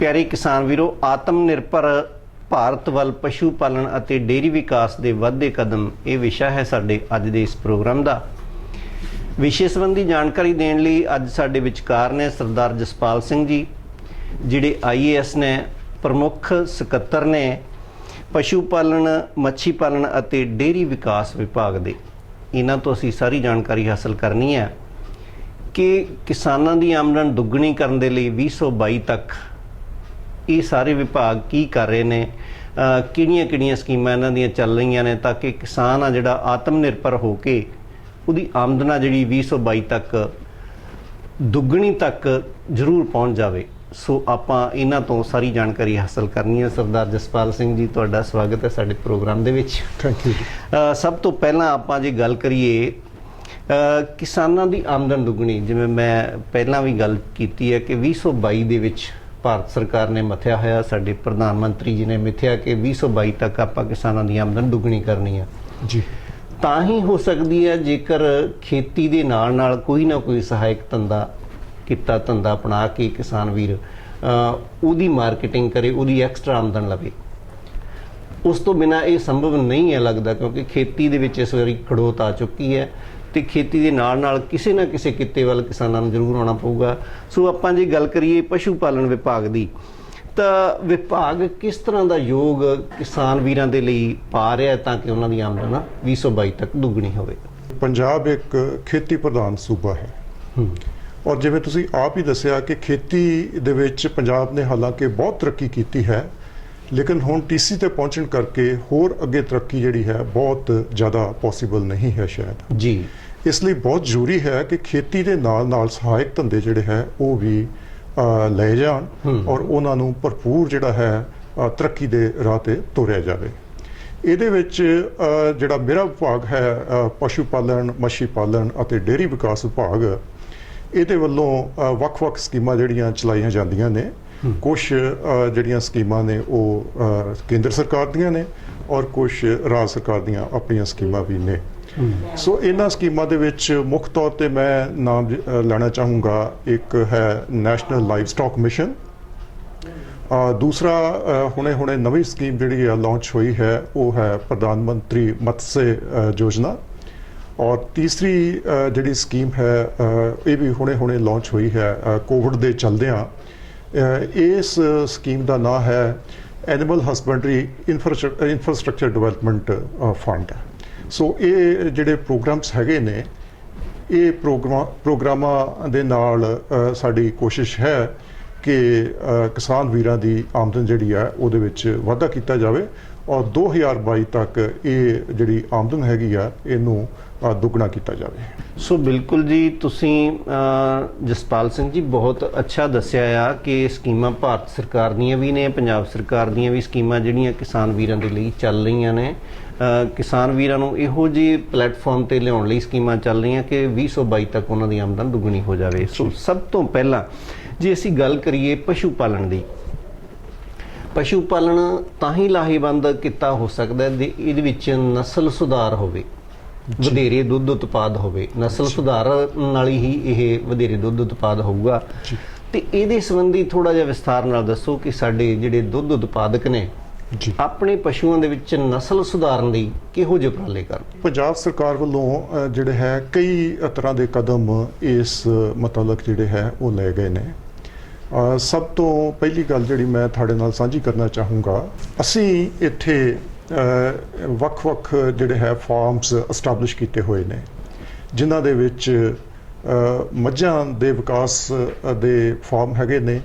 प्यारे किसान वीरो, आत्मनिर्भर ਭਾਰਤ ਵੱਲ ਪਸ਼ੂ ਪਾਲਣ ਅਤੇ ਡੇਅਰੀ ਵਿਕਾਸ ਦੇ ਵੱਧਦੇ ਕਦਮ ਇਹ ਵਿਸ਼ਾ ਹੈ ਸਾਡੇ ਅੱਜ ਦੇ ਇਸ ਪ੍ਰੋਗਰਾਮ ਦਾ। ਵਿਸ਼ੇ ਸੰਬੰਧੀ ਜਾਣਕਾਰੀ ਦੇਣ ਲਈ ਅੱਜ ਸਾਡੇ ਵਿਚਕਾਰ ਨੇ ਸਰਦਾਰ ਜਸਪਾਲ ਸਿੰਘ ਜੀ, ਜਿਹੜੇ IAS ਨੇ, ਪ੍ਰਮੁੱਖ ਸਕੱਤਰ ਨੇ ਪਸ਼ੂ ਪਾਲਣ, ਮੱਛੀ ਪਾਲਣ ਅਤੇ ਡੇਅਰੀ ਵਿਕਾਸ ਵਿਭਾਗ ਦੇ। ਇਹਨਾਂ ਤੋਂ ਅਸੀਂ ਸਾਰੀ ਜਾਣਕਾਰੀ ਹਾਸਲ ਕਰਨੀ ਹੈ ਕਿ ਕਿਸਾਨਾਂ ਦੀ ਆਮਦਨ ਦੁੱਗਣੀ ਕਰਨ ਦੇ ਲਈ 2022 ਤੱਕ ਇਹ ਸਾਰੇ ਵਿਭਾਗ ਕੀ ਕਰ ਰਹੇ ਨੇ, ਕਿਹੜੀਆਂ ਸਕੀਮਾਂ ਇਹਨਾਂ ਦੀਆਂ ਚੱਲ ਰਹੀਆਂ ਨੇ, ਤਾਂ ਕਿ ਕਿਸਾਨ ਆ ਜਿਹੜਾ ਆਤਮ ਨਿਰਭਰ ਹੋ ਕੇ ਉਹਦੀ ਆਮਦਨ ਆ ਜਿਹੜੀ 2022 ਤੱਕ ਦੁੱਗਣੀ ਤੱਕ ਜ਼ਰੂਰ ਪਹੁੰਚ ਜਾਵੇ। ਸੋ ਆਪਾਂ ਇਹਨਾਂ ਤੋਂ ਸਾਰੀ ਜਾਣਕਾਰੀ ਹਾਸਲ ਕਰਨੀ ਹੈ। ਸਰਦਾਰ ਜਸਪਾਲ ਸਿੰਘ ਜੀ, ਤੁਹਾਡਾ ਸਵਾਗਤ ਹੈ ਸਾਡੇ ਪ੍ਰੋਗਰਾਮ ਦੇ ਵਿੱਚ। Thank you. ਸਭ ਤੋਂ ਪਹਿਲਾਂ ਆਪਾਂ ਜੇ ਗੱਲ ਕਰੀਏ ਕਿਸਾਨਾਂ ਦੀ ਆਮਦਨ ਦੁੱਗਣੀ, ਜਿਵੇਂ ਮੈਂ ਪਹਿਲਾਂ ਵੀ ਗੱਲ ਕੀਤੀ ਹੈ ਕਿ 2022 ਦੇ ਵਿੱਚ ਭਾਰਤ ਸਰਕਾਰ ਨੇ ਮੱਥਿਆ ਹੋਇਆ, ਸਾਡੇ ਪ੍ਰਧਾਨ ਮੰਤਰੀ ਜੀ ਨੇ ਮਿੱਥਿਆ ਕਿ 2022 ਤੱਕ ਆਪਾਂ ਕਿਸਾਨਾਂ ਦੀ ਆਮਦਨ ਦੁੱਗਣੀ ਕਰਨੀ ਹੈ ਜੀ। ਤਾਂ ਹੀ ਹੋ ਸਕਦੀ ਹੈ ਜੇਕਰ ਖੇਤੀ ਦੇ ਨਾਲ ਨਾਲ ਕੋਈ ਨਾ ਕੋਈ ਸਹਾਇਕ ਧੰਦਾ ਅਪਣਾ ਕੇ ਕਿਸਾਨ ਵੀਰ ਉਹਦੀ ਮਾਰਕੀਟਿੰਗ ਕਰੇ, ਉਹਦੀ ਐਕਸਟਰਾ ਆਮਦਨ ਲਵੇ। ਉਸ ਤੋਂ ਬਿਨਾਂ ਇਹ ਸੰਭਵ ਨਹੀਂ ਹੈ ਲੱਗਦਾ, ਕਿਉਂਕਿ ਖੇਤੀ ਦੇ ਵਿੱਚ ਇਸ ਵਾਰੀ ਖੜੋਤ ਆ ਚੁੱਕੀ ਹੈ ਤੇ ਖੇਤੀ ਦੇ ਨਾਲ ਨਾਲ ਕਿਸੇ ਨਾ ਕਿਸੇ ਕਿੱਤੇ ਵੱਲ ਕਿਸਾਨਾਂ ਨੂੰ ਜ਼ਰੂਰ ਆਉਣਾ ਪਊਗਾ। ਸੋ ਆਪਾਂ ਜੇ ਗੱਲ ਕਰੀਏ ਪਸ਼ੂ ਪਾਲਣ ਵਿਭਾਗ ਦੀ, ਤਾਂ ਵਿਭਾਗ ਕਿਸ ਤਰ੍ਹਾਂ ਦਾ ਯੋਗ ਕਿਸਾਨ ਵੀਰਾਂ ਦੇ ਲਈ ਪਾ ਰਿਹਾ ਤਾਂ ਕਿ ਉਹਨਾਂ ਦੀ ਆਮਦਨ 2022 ਤੱਕ ਦੁੱਗਣੀ ਹੋਵੇ? ਪੰਜਾਬ ਇੱਕ ਖੇਤੀ ਪ੍ਰਧਾਨ ਸੂਬਾ ਹੈ ਔਰ ਜਿਵੇਂ ਤੁਸੀਂ ਆਪ ਹੀ ਦੱਸਿਆ ਕਿ ਖੇਤੀ ਦੇ ਵਿੱਚ ਪੰਜਾਬ ਨੇ ਹਾਲਾਂਕਿ ਬਹੁਤ ਤਰੱਕੀ ਕੀਤੀ ਹੈ, ਲੇਕਿਨ ਹੁਣ TC ਤੇ ਪਹੁੰਚਣ ਕਰਕੇ ਹੋਰ ਅੱਗੇ ਤਰੱਕੀ ਜਿਹੜੀ ਹੈ ਬਹੁਤ ਜ਼ਿਆਦਾ ਪੋਸੀਬਲ ਨਹੀਂ ਹੈ ਸ਼ਾਇਦ ਜੀ। ਇਸ ਲਈ ਬਹੁਤ ਜ਼ਰੂਰੀ ਹੈ ਕਿ ਖੇਤੀ ਦੇ ਨਾਲ ਨਾਲ ਸਹਾਇਕ ਧੰਦੇ ਜਿਹੜੇ ਹੈ ਉਹ ਵੀ ਲਏ ਜਾਣ ਔਰ ਉਹਨਾਂ ਨੂੰ ਭਰਪੂਰ ਜਿਹੜਾ ਹੈ ਤਰੱਕੀ ਦੇ ਰਾਹ ਤੇ ਤੋਰਿਆ ਜਾਵੇ। ਇਹਦੇ ਵਿੱਚ ਜਿਹੜਾ ਮੇਰਾ ਵਿਭਾਗ ਹੈ ਪਸ਼ੂ ਪਾਲਣ, ਮੱਛੀ ਪਾਲਣ ਅਤੇ ਡੇਅਰੀ ਵਿਕਾਸ ਵਿਭਾਗ, ਇਹਦੇ ਵੱਲੋਂ ਵੱਖ-ਵੱਖ ਸਕੀਮਾਂ ਜਿਹੜੀਆਂ ਚਲਾਈਆਂ ਜਾਂਦੀਆਂ ਨੇ। ਕੁਛ ਜਿਹੜੀਆਂ ਸਕੀਮਾਂ ਨੇ ਉਹ ਕੇਂਦਰ ਸਰਕਾਰ ਦੀਆਂ ਨੇ ਔਰ ਕੁਛ ਰਾਜ ਸਰਕਾਰ ਦੀਆਂ ਆਪਣੀਆਂ ਸਕੀਮਾਂ ਵੀ ਨੇ। ਸੋ ਇਹਨਾਂ ਸਕੀਮਾਂ ਦੇ ਵਿੱਚ ਮੁੱਖ ਤੌਰ ਤੇ ਮੈਂ ਨਾਮ ਲੈਣਾ ਚਾਹੂੰਗਾ, ਇੱਕ ਹੈ ਨੈਸ਼ਨਲ ਲਾਈਵ ਸਟਾਕ ਮਿਸ਼ਨ, ਦੂਸਰਾ ਹੁਣੇ ਨਵੀਂ ਸਕੀਮ ਜਿਹੜੀ ਲਾਂਚ ਹੋਈ ਹੈ ਉਹ ਹੈ ਪ੍ਰਧਾਨ ਮੰਤਰੀ ਮਤस्य ਯੋਜਨਾ, ਔਰ ਤੀਸਰੀ ਜਿਹੜੀ ਸਕੀਮ ਹੈ ਇਹ ਵੀ ਹੁਣੇ ਲਾਂਚ ਹੋਈ ਹੈ ਕੋਵਿਡ ਦੇ ਚਲਦਿਆਂ। ਇਸ ਸਕੀਮ ਦਾ ਨਾਮ ਹੈ animal husbandry infrastructure development fund. So ਇਹ ਜਿਹੜੇ ਪ੍ਰੋਗਰਾਮਸ ਹੈਗੇ ਨੇ, ਇਹ ਪ੍ਰੋਗਰਾਮਾਂ ਦੇ ਨਾਲ ਸਾਡੀ ਕੋਸ਼ਿਸ਼ ਹੈ ਕਿ ਕਿਸਾਨ ਵੀਰਾਂ ਦੀ ਆਮਦਨ ਜਿਹੜੀ ਹੈ ਉਹਦੇ ਵਿੱਚ ਵਾਧਾ ਕੀਤਾ ਜਾਵੇ ਔਰ 2022 ਤੱਕ ਇਹ ਜਿਹੜੀ ਆਮਦਨ ਹੈਗੀ ਆ ਇਹਨੂੰ ਦੁੱਗਣਾ ਕੀਤਾ ਜਾਵੇ। ਸੋ ਬਿਲਕੁਲ ਜੀ, ਤੁਸੀਂ ਜਸਪਾਲ ਸਿੰਘ ਜੀ ਬਹੁਤ ਅੱਛਾ ਦੱਸਿਆ ਆ ਕਿ ਸਕੀਮਾਂ ਭਾਰਤ ਸਰਕਾਰ ਦੀਆਂ ਵੀ ਨੇ, ਪੰਜਾਬ ਸਰਕਾਰ ਦੀਆਂ ਵੀ ਸਕੀਮਾਂ ਜਿਹੜੀਆਂ ਕਿਸਾਨ ਵੀਰਾਂ ਦੇ ਲਈ ਚੱਲ ਰਹੀਆਂ ਨੇ। ਕਿਸਾਨ ਵੀਰਾਂ ਨੂੰ ਇਹੋ ਜਿਹੇ ਪਲੇਟਫਾਰਮ ਤੇ ਲਿਆਉਣ ਲਈ ਸਕੀਮਾਂ ਚੱਲ ਰਹੀਆਂ ਕਿ 2022 ਤੱਕ ਉਹਨਾਂ ਦੀ ਆਮਦਨ ਦੁੱਗਣੀ ਹੋ ਜਾਵੇ। ਸੋ ਸਭ ਤੋਂ ਪਹਿਲਾਂ ਜੇ ਅਸੀਂ ਗੱਲ ਕਰੀਏ ਪਸ਼ੂ ਪਾਲਣ ਦੀ, ਪਸ਼ੂ ਪਾਲਣ ਤਾਂ ਹੀ ਲਾਹੇਵੰਦ ਕਿੱਤਾ ਹੋ ਸਕਦਾ ਜੇ ਇਹਦੇ ਵਿੱਚ ਨਸਲ ਸੁਧਾਰ ਹੋਵੇ, ਵਧੇਰੇ ਦੁੱਧ ਉਤਪਾਦ ਹੋਵੇ। ਨਸਲ ਸੁਧਾਰ ਨਾਲ ਹੀ ਇਹ ਵਧੇਰੇ ਦੁੱਧ ਉਤਪਾਦ ਹੋਊਗਾ। ਤੇ ਇਹਦੇ ਸੰਬੰਧੀ ਥੋੜਾ ਜਿਹਾ ਵਿਸਥਾਰ ਨਾਲ ਦੱਸੋ ਕਿ ਸਾਡੇ ਜਿਹੜੇ ਦੁੱਧ ਉਤਪਾਦਕ ਨੇ ਆਪਣੇ ਪਸ਼ੂਆਂ ਦੇ ਵਿੱਚ ਨਸਲ ਸੁਧਾਰਨ ਲਈ ਕਿਹੋ ਜਿਹੇ ਉਪਰਾਲੇ ਕਰਨ? ਪੰਜਾਬ ਸਰਕਾਰ ਵੱਲੋਂ ਜਿਹੜੇ ਹੈ ਕਈ ਤਰ੍ਹਾਂ ਦੇ ਕਦਮ ਇਸ ਮੁਤਲਕ ਜਿਹੜੇ ਹੈ ਉਹ ਲਏ ਗਏ ਨੇ। ਸਭ ਤੋਂ ਪਹਿਲੀ ਗੱਲ ਜਿਹੜੀ ਮੈਂ ਤੁਹਾਡੇ ਨਾਲ ਸਾਂਝੀ ਕਰਨਾ ਚਾਹੂੰਗਾ, ਅਸੀਂ ਇੱਥੇ ਵੱਖ-ਵੱਖ ਜਿਹੜੇ ਹੈ ਫਾਰਮਸ ਐਸਟੈਬਲਿਸ਼ ਕੀਤੇ ਹੋਏ ਨੇ, ਜਿਨ੍ਹਾਂ ਦੇ ਵਿੱਚ ਮੱਝਾਂ ਦੇ ਵਿਕਾਸ ਦੇ ਫਾਰਮ ਹੈਗੇ ਨੇ,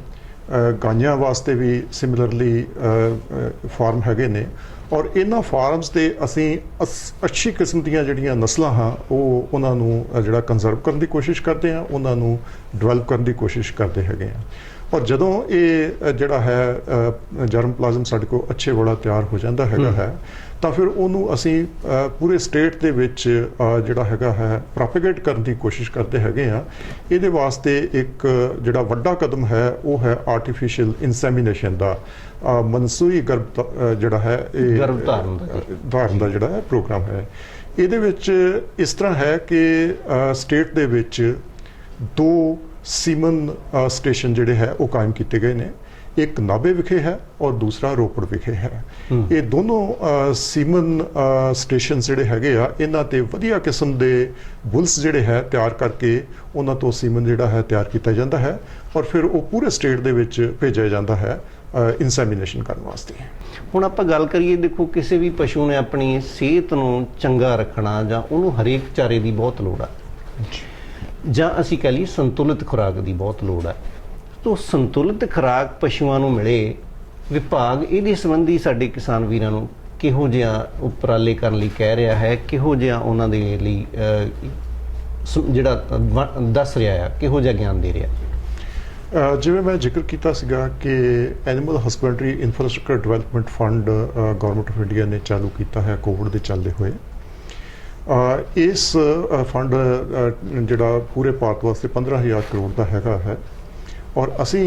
ਗਾਈਆਂ ਵਾਸਤੇ ਵੀ ਸਿਮਿਲਰਲੀ ਫਾਰਮ ਹੈਗੇ ਨੇ ਔਰ ਇਹਨਾਂ ਫਾਰਮਸ ਤੇ ਅਸੀਂ ਅੱਛੀ ਕਿਸਮ ਦੀਆਂ ਜਿਹੜੀਆਂ ਨਸਲਾਂ ਹਾਂ ਉਹਨਾਂ ਨੂੰ ਜਿਹੜਾ ਕੰਜ਼ਰਵ ਕਰਨ ਦੀ ਕੋਸ਼ਿਸ਼ ਕਰਦੇ ਹਾਂ, ਉਹਨਾਂ ਨੂੰ ਡਿਵੈਲਪ ਕਰਨ ਦੀ ਕੋਸ਼ਿਸ਼ ਕਰਦੇ ਹੈਗੇ ਹਾਂ। ਔਰ ਜਦੋਂ ਇਹ ਜਿਹੜਾ ਹੈ ਜਰਮ ਪਲਾਜ਼ਮ ਸਾਡੇ ਕੋਲ ਅੱਛੇ ਵਾਲਾ ਤਿਆਰ ਹੋ ਜਾਂਦਾ ਹੈਗਾ ਹੈ ਤਾਂ ਫਿਰ ਉਹਨੂੰ ਅਸੀਂ ਪੂਰੇ ਸਟੇਟ ਦੇ ਵਿੱਚ ਜਿਹੜਾ ਹੈਗਾ ਹੈ ਪ੍ਰੋਪੇਗੇਟ ਕਰਨ ਦੀ ਕੋਸ਼ਿਸ਼ ਕਰਦੇ ਹੈਗੇ ਆ। ਇਹਦੇ ਵਾਸਤੇ ਇੱਕ ਜਿਹੜਾ ਵੱਡਾ ਕਦਮ ਹੈ ਉਹ ਹੈ ਆਰਟੀਫੀਸ਼ੀਅਲ ਇਨਸੈਮੀਨੇਸ਼ਨ ਦਾ, ਮਨਸੂਈ ਗਰਭ ਜਿਹੜਾ ਹੈ ਗਰਭ ਧਾਰਨ ਦਾ ਜਿਹੜਾ ਹੈ ਪ੍ਰੋਗਰਾਮ ਹੈ। ਇਹਦੇ ਵਿੱਚ ਇਸ ਤਰ੍ਹਾਂ ਹੈ ਕਿ ਸਟੇਟ ਦੇ ਵਿੱਚ 2 ਸੀਮਨ ਸਟੇਸ਼ਨ ਜਿਹੜੇ ਹੈ ਉਹ ਕਾਇਮ ਕੀਤੇ ਗਏ ਨੇ। ਇੱਕ ਨਾਭੇ ਵਿਖੇ ਹੈ ਔਰ ਦੂਸਰਾ ਰੋਪੜ ਵਿਖੇ ਹੈ। ਇਹ ਦੋਨੋਂ ਸੀਮਨ ਸਟੇਸ਼ਨ ਜਿਹੜੇ ਹੈਗੇ ਆ, ਇਹਨਾਂ ਤੇ ਵਧੀਆ ਕਿਸਮ ਦੇ ਬੁਲਸ ਜਿਹੜੇ ਹੈ ਤਿਆਰ ਕਰਕੇ ਉਹਨਾਂ ਤੋਂ ਸੀਮਨ ਜਿਹੜਾ ਹੈ ਤਿਆਰ ਕੀਤਾ ਜਾਂਦਾ ਹੈ ਔਰ ਫਿਰ ਉਹ ਪੂਰੇ ਸਟੇਟ ਦੇ ਵਿੱਚ ਭੇਜਿਆ ਜਾਂਦਾ ਹੈ ਇਨਸੈਮੀਨੇਸ਼ਨ ਕਰਨ ਵਾਸਤੇ। ਹੁਣ ਆਪਾਂ ਗੱਲ ਕਰੀਏ, ਦੇਖੋ ਕਿਸੇ ਵੀ ਪਸ਼ੂ ਨੇ ਆਪਣੀ ਸਿਹਤ ਨੂੰ ਚੰਗਾ ਰੱਖਣਾ ਜਾਂ ਉਹਨੂੰ ਹਰੇਕ ਚਾਰੇ ਦੀ ਬਹੁਤ ਲੋੜ ਆ, ਜਾਂ ਅਸੀਂ ਕਹ ਲਈਏ ਸੰਤੁਲਿਤ ਖੁਰਾਕ ਦੀ ਬਹੁਤ ਲੋੜ ਹੈ। ਤੋ ਸੰਤੁਲਿਤ ਖੁਰਾਕ ਪਸ਼ੂਆਂ ਨੂੰ ਮਿਲੇ, ਵਿਭਾਗ ਇਹਦੇ ਸੰਬੰਧੀ ਸਾਡੇ ਕਿਸਾਨ ਵੀਰਾਂ ਨੂੰ ਕਿਹੋ ਜਿਹਾ ਉਪਰਾਲੇ ਕਰਨ ਲਈ ਕਹਿ ਰਿਹਾ ਹੈ, ਕਿਹੋ ਜਿਹਾ ਉਹਨਾਂ ਦੇ ਲਈ ਜਿਹੜਾ ਦੱਸ ਰਿਹਾ ਆ, ਕਿਹੋ ਜਿਹਾ ਗਿਆਨ ਦੇ ਰਿਹਾ? ਜਿਵੇਂ ਮੈਂ ਜ਼ਿਕਰ ਕੀਤਾ ਸੀਗਾ ਕਿ animal husbandry infrastructure development fund government of India ਨੇ ਚਾਲੂ ਕੀਤਾ ਹੈ ਕੋਵਿਡ ਦੇ ਚੱਲਦੇ ਹੋਏ। ਇਸ ਫੰਡ ਜਿਹੜਾ ਪੂਰੇ ਭਾਰਤ ਵਾਸਤੇ 15,000 ਕਰੋੜ ਦਾ ਹੈਗਾ ਹੈ ਔਰ ਅਸੀਂ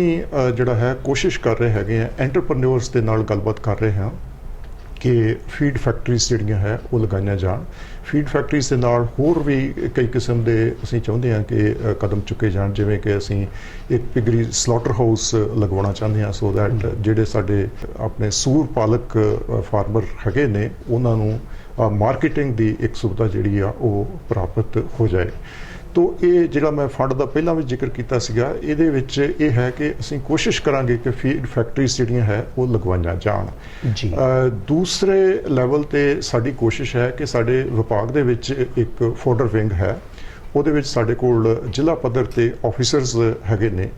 ਜਿਹੜਾ ਹੈ ਕੋਸ਼ਿਸ਼ ਕਰ ਰਹੇ ਹੈਗੇ ਆ, ਐਂਟਰਪ੍ਰੈਨਿਓਰਸ ਦੇ ਨਾਲ ਗੱਲਬਾਤ ਕਰ ਰਹੇ ਹਾਂ ਕਿ ਫੀਡ ਫੈਕਟਰੀਜ਼ ਜਿਹੜੀਆਂ ਹੈ ਉਹ ਲਗਾਈਆਂ ਜਾਣ। ਫੀਡ ਫੈਕਟਰੀਜ਼ ਦੇ ਨਾਲ ਹੋਰ ਵੀ ਕਈ ਕਿਸਮ ਦੇ ਅਸੀਂ ਚਾਹੁੰਦੇ ਹਾਂ ਕਿ ਕਦਮ ਚੁੱਕੇ ਜਾਣ, ਜਿਵੇਂ ਕਿ ਅਸੀਂ ਇੱਕ ਪਿਗਰੀ ਸਲੌਟਰ ਹਾਊਸ ਲਗਵਾਉਣਾ ਚਾਹੁੰਦੇ ਹਾਂ ਸੋ ਦੈਟ ਜਿਹੜੇ ਸਾਡੇ ਆਪਣੇ ਸੂਰ ਪਾਲਕ ਫਾਰਮਰ ਹੈਗੇ ਨੇ ਉਹਨਾਂ ਨੂੰ ਮਾਰਕੀਟਿੰਗ ਦੀ ਇੱਕ ਸੁਵਿਧਾ ਜਿਹੜੀ ਆ ਉਹ ਪ੍ਰਾਪਤ ਹੋ ਜਾਏ। ਤੋ ਇਹ ਜਿਹੜਾ ਮੈਂ ਫੰਡ ਦਾ ਪਹਿਲਾਂ ਵੀ ਜ਼ਿਕਰ ਕੀਤਾ ਸੀਗਾ, ਇਹਦੇ ਵਿੱਚ ਇਹ ਹੈ ਕਿ ਅਸੀਂ ਕੋਸ਼ਿਸ਼ ਕਰਾਂਗੇ ਕਿ ਫੀਡ ਫੈਕਟਰੀਜ਼ ਜਿਹੜੀਆਂ ਹੈ ਉਹ ਲਗਵਾਈਆਂ ਜਾਣ ਜੀ। ਦੂਸਰੇ ਲੈਵਲ ਤੇ ਸਾਡੀ ਕੋਸ਼ਿਸ਼ ਹੈ ਕਿ ਸਾਡੇ ਵਿਭਾਗ ਦੇ ਵਿੱਚ ਇੱਕ ਫੋਡਰ ਵਿੰਗ ਹੈ, ਉਹਦੇ ਵਿੱਚ ਸਾਡੇ ਕੋਲ ਜ਼ਿਲ੍ਹਾ ਪੱਧਰ ਤੇ ਆਫੀਸਰਸ ਹੈਗੇ ਨੇ